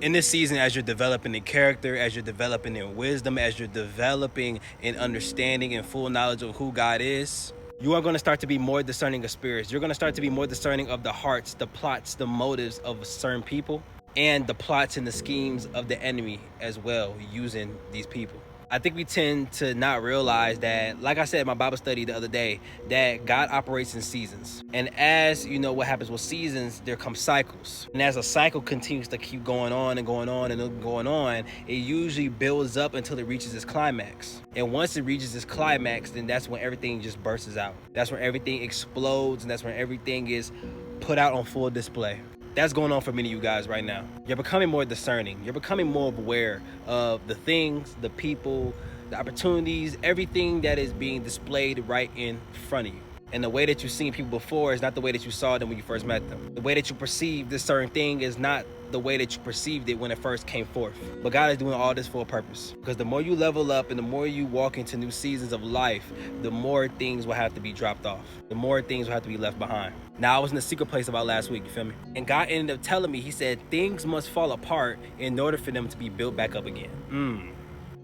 In this season, as you're developing in character, as you're developing in wisdom, as you're developing in understanding and full knowledge of who God is, you are going to start to be more discerning of spirits. You're going to start to be more discerning of the hearts, the plots, the motives of certain people, and the plots and the schemes of the enemy as well, using these people. I think we tend to not realize that, like I said in my Bible study the other day, that God operates in seasons. And as you know what happens with seasons, there come cycles. And as a cycle continues to keep going on and going on and going on, it usually builds up until it reaches its climax. And once it reaches its climax, then that's when everything just bursts out. That's when everything explodes, and that's when everything is put out on full display. That's going on for many of you guys right now. You're becoming more discerning. You're becoming more aware of the things, the people, the opportunities, everything that is being displayed right in front of you. And the way that you've seen people before is not the way that you saw them when you first met them. The way that you perceive this certain thing is not the way that you perceived it when it first came forth. But God is doing all this for a purpose. Because the more you level up and the more you walk into new seasons of life, the more things will have to be dropped off. The more things will have to be left behind. Now, I was in the secret place about last week, you feel me? And God ended up telling me, he said, things must fall apart in order for them to be built back up again.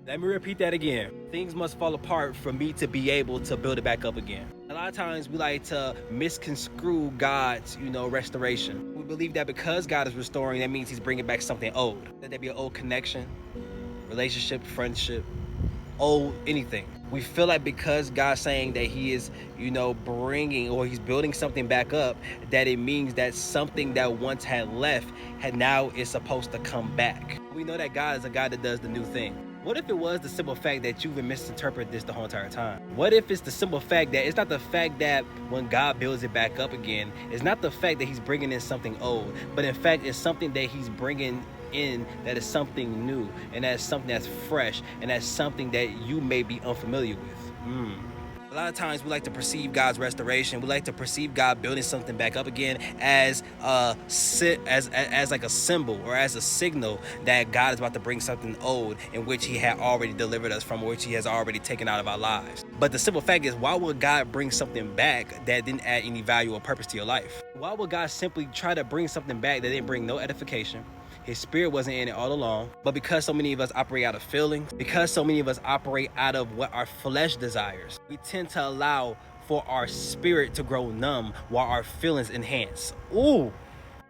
Let me repeat that again. Things must fall apart for me to be able to build it back up again. A lot of times we like to misconstrue God's, restoration. We believe that because God is restoring, that means he's bringing back something old. That there be an old connection, relationship, friendship, old anything. We feel like because God's saying that he is, bringing or he's building something back up, that it means that something that once had left now is supposed to come back. We know that God is a God that does the new thing. What if it was the simple fact that you've been misinterpreted this the whole entire time? What if it's the simple fact that it's not the fact that when God builds it back up again, it's not the fact that he's bringing in something old, but in fact it's something that he's bringing in that is something new, and that's something that's fresh, and that's something that you may be unfamiliar with. A lot of times we like to perceive God's restoration. We like to perceive God building something back up again as like a symbol or as a signal that God is about to bring something old in which he had already delivered us from, or which he has already taken out of our lives. But the simple fact is, why would God bring something back that didn't add any value or purpose to your life? Why would God simply try to bring something back that didn't bring no edification? His spirit wasn't in it all along. But because so many of us operate out of feelings, because so many of us operate out of what our flesh desires, we tend to allow for our spirit to grow numb while our feelings enhance. Ooh,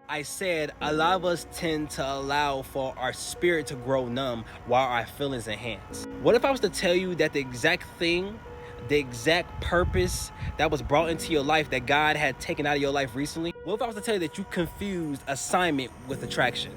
I said a lot of us tend to allow for our spirit to grow numb while our feelings enhance. What if I was to tell you that the exact thing, the exact purpose that was brought into your life that God had taken out of your life recently? What if I was to tell you that you confused assignment with attraction?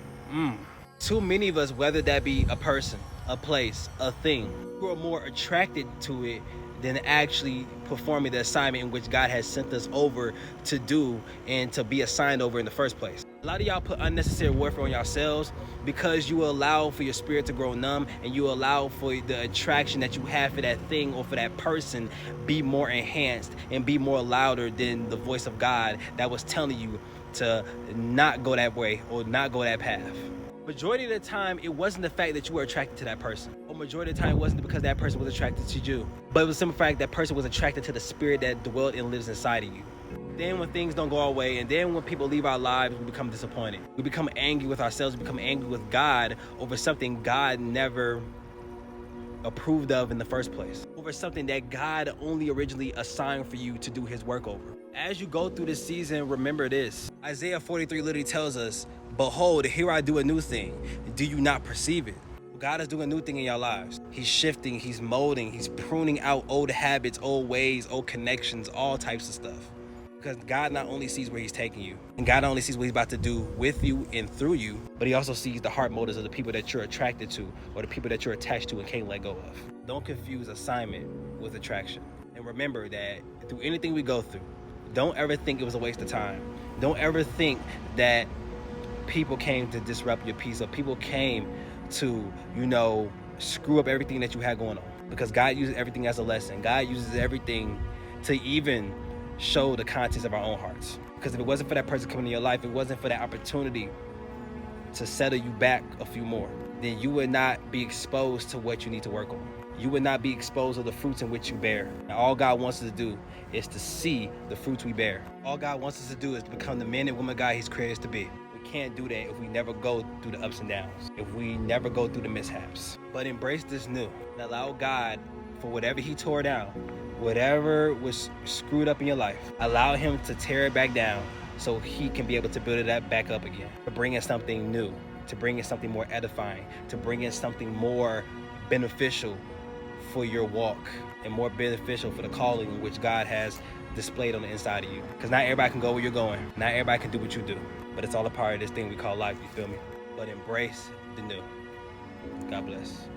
Too many of us, whether that be a person, a place, a thing, who are more attracted to it than actually performing the assignment in which God has sent us over to do and to be assigned over in the first place. A lot of y'all put unnecessary warfare on yourselves because you allow for your spirit to grow numb, and you allow for the attraction that you have for that thing or for that person be more enhanced and be more louder than the voice of God that was telling you to not go that way or not go that path. Majority of the time, it wasn't the fact that you were attracted to that person. Or majority of the time, it wasn't because that person was attracted to you. But it was the simple fact that person was attracted to the spirit that dwelled and lives inside of you. Then when things don't go our way, and then when people leave our lives, we become disappointed. We become angry with ourselves. We become angry with God over something God never approved of in the first place. Over something that God only originally assigned for you to do his work over. As you go through this season, remember this. Isaiah 43 literally tells us, behold, here I do a new thing. Do you not perceive it? God is doing a new thing in your lives. He's shifting, he's molding, he's pruning out old habits, old ways, old connections, all types of stuff. Because God not only sees where he's taking you, and God not only sees what he's about to do with you and through you, but he also sees the heart motives of the people that you're attracted to or the people that you're attached to and can't let go of. Don't confuse assignment with attraction. And remember that through anything we go through, don't ever think it was a waste of time. Don't ever think that people came to disrupt your peace, or people came to, screw up everything that you had going on. Because God uses everything as a lesson. God uses everything to even show the contents of our own hearts. Because if it wasn't for that person coming in your life, it wasn't for that opportunity to settle you back a few more, then you would not be exposed to what you need to work on. You would not be exposed to the fruits in which you bear. And all God wants us to do is to see the fruits we bear. All God wants us to do is to become the men and women God he's created us to be. We can't do that if we never go through the ups and downs, if we never go through the mishaps. But embrace this new and allow God, for whatever he tore down, whatever was screwed up in your life, allow him to tear it back down so he can be able to build it back up again, to bring in something new, to bring in something more edifying, to bring in something more beneficial for your walk and more beneficial for the calling which God has displayed on the inside of you. Because not everybody can go where you're going. Not everybody can do what you do. But it's all a part of this thing we call life, you feel me? But embrace the new. God bless.